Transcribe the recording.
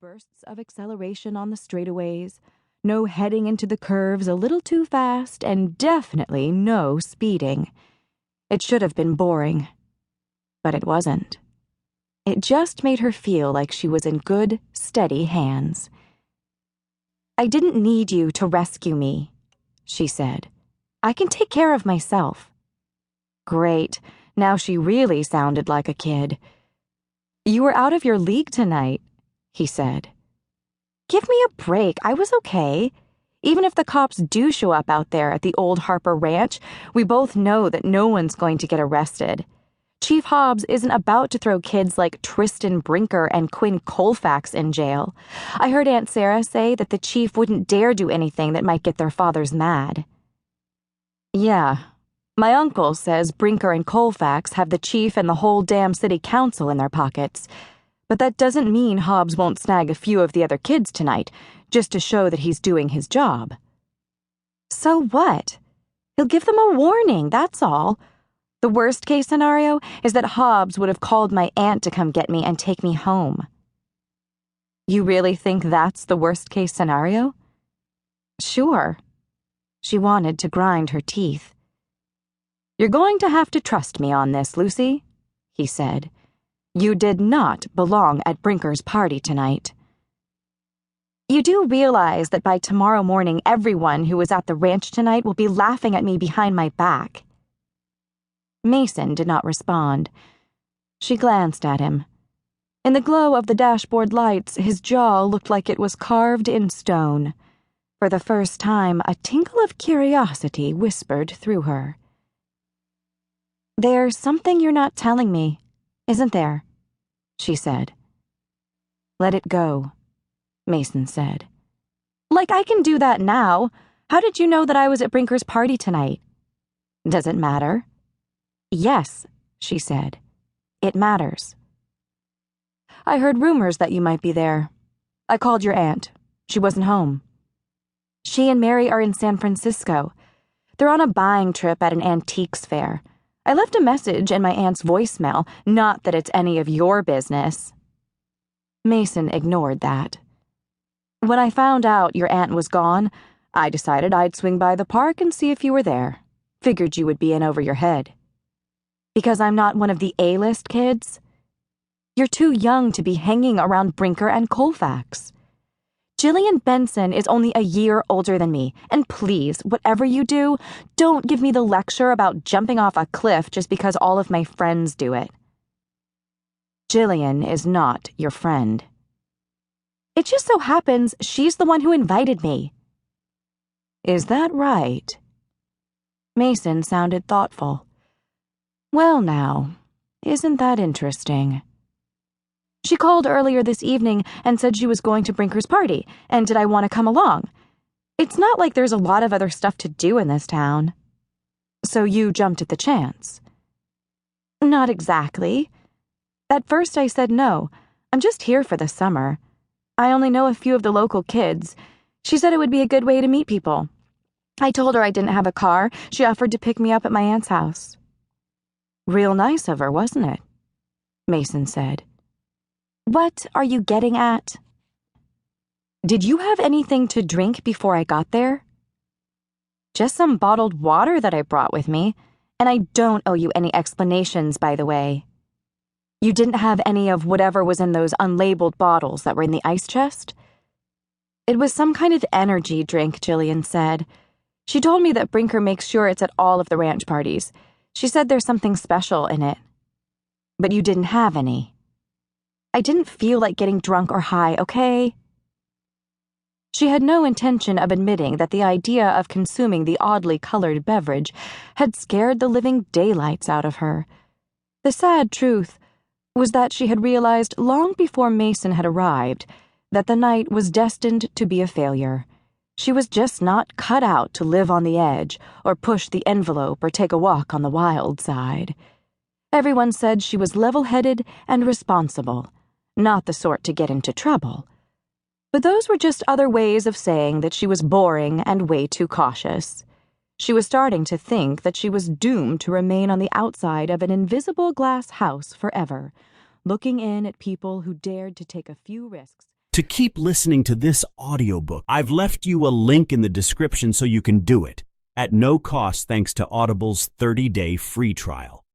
bursts of acceleration on the straightaways, no heading into the curves a little too fast, and definitely no speeding. It should have been boring, but it wasn't. It just made her feel like she was in good, steady hands. "I didn't need you to rescue me," she said. "I can take care of myself." Great. Now she really sounded like a kid. "You were out of your league tonight," he said. "Give me a break. I was okay. Even if the cops do show up out there at the old Harper Ranch, we both know that no one's going to get arrested. Chief Hobbs isn't about to throw kids like Tristan Brinker and Quinn Colfax in jail. I heard Aunt Sarah say that the chief wouldn't dare do anything that might get their fathers mad." "Yeah. My uncle says Brinker and Colfax have the chief and the whole damn city council in their pockets. But that doesn't mean Hobbs won't snag a few of the other kids tonight, just to show that he's doing his job." "So what? He'll give them a warning, that's all. The worst case scenario is that Hobbs would have called my aunt to come get me and take me home." "You really think that's the worst case scenario?" "Sure." She wanted to grind her teeth. "You're going to have to trust me on this, Lucy," he said. "You did not belong at Brinker's party tonight." "You do realize that by tomorrow morning everyone who was at the ranch tonight will be laughing at me behind my back?" Mason did not respond. She glanced at him. In the glow of the dashboard lights, his jaw looked like it was carved in stone. For the first time, a tinkle of curiosity whispered through her. "There's something you're not telling me, isn't there?" she said. "Let it go," Mason said. "Like I can do that now. How did you know that I was at Brinker's party tonight?" "Does it matter?" "Yes," she said. "It matters." "I heard rumors that you might be there. I called your aunt. She wasn't home." "She and Mary are in San Francisco. They're on a buying trip at an antiques fair. I left a message in my aunt's voicemail, not that it's any of your business." Mason ignored that. "When I found out your aunt was gone, I decided I'd swing by the park and see if you were there. Figured you would be in over your head." "Because I'm not one of the A-list kids?" "You're too young to be hanging around Brinker and Colfax. Jillian Benson is only a year older than me, and please, whatever you do, don't give me the lecture about jumping off a cliff just because all of my friends do it." "Jillian is not your friend." "It just so happens she's the one who invited me." "Is that right?" Mason sounded thoughtful. "Well now, isn't that interesting?" "She called earlier this evening and said she was going to Brinker's party, and did I want to come along? It's not like there's a lot of other stuff to do in this town." "So you jumped at the chance?" "Not exactly. At first I said no. I'm just here for the summer. I only know a few of the local kids. She said it would be a good way to meet people. I told her I didn't have a car. She offered to pick me up at my aunt's house." "Real nice of her, wasn't it?" Mason said. "What are you getting at?" "Did you have anything to drink before I got there?" "Just some bottled water that I brought with me, and I don't owe you any explanations, by the way." "You didn't have any of whatever was in those unlabeled bottles that were in the ice chest?" "It was some kind of energy drink," Jillian said. "She told me that Brinker makes sure it's at all of the ranch parties. She said there's something special in it." "But you didn't have any?" "I didn't feel like getting drunk or high, okay?" She had no intention of admitting that the idea of consuming the oddly colored beverage had scared the living daylights out of her. The sad truth was that she had realized long before Mason had arrived that the night was destined to be a failure. She was just not cut out to live on the edge or push the envelope or take a walk on the wild side. Everyone said she was level-headed and responsible, not the sort to get into trouble. But those were just other ways of saying that she was boring and way too cautious. She was starting to think that she was doomed to remain on the outside of an invisible glass house forever, looking in at people who dared to take a few risks. to keep listening to this audiobook. I've left you a link in the description so you can do it, at no cost thanks to Audible's 30-day free trial.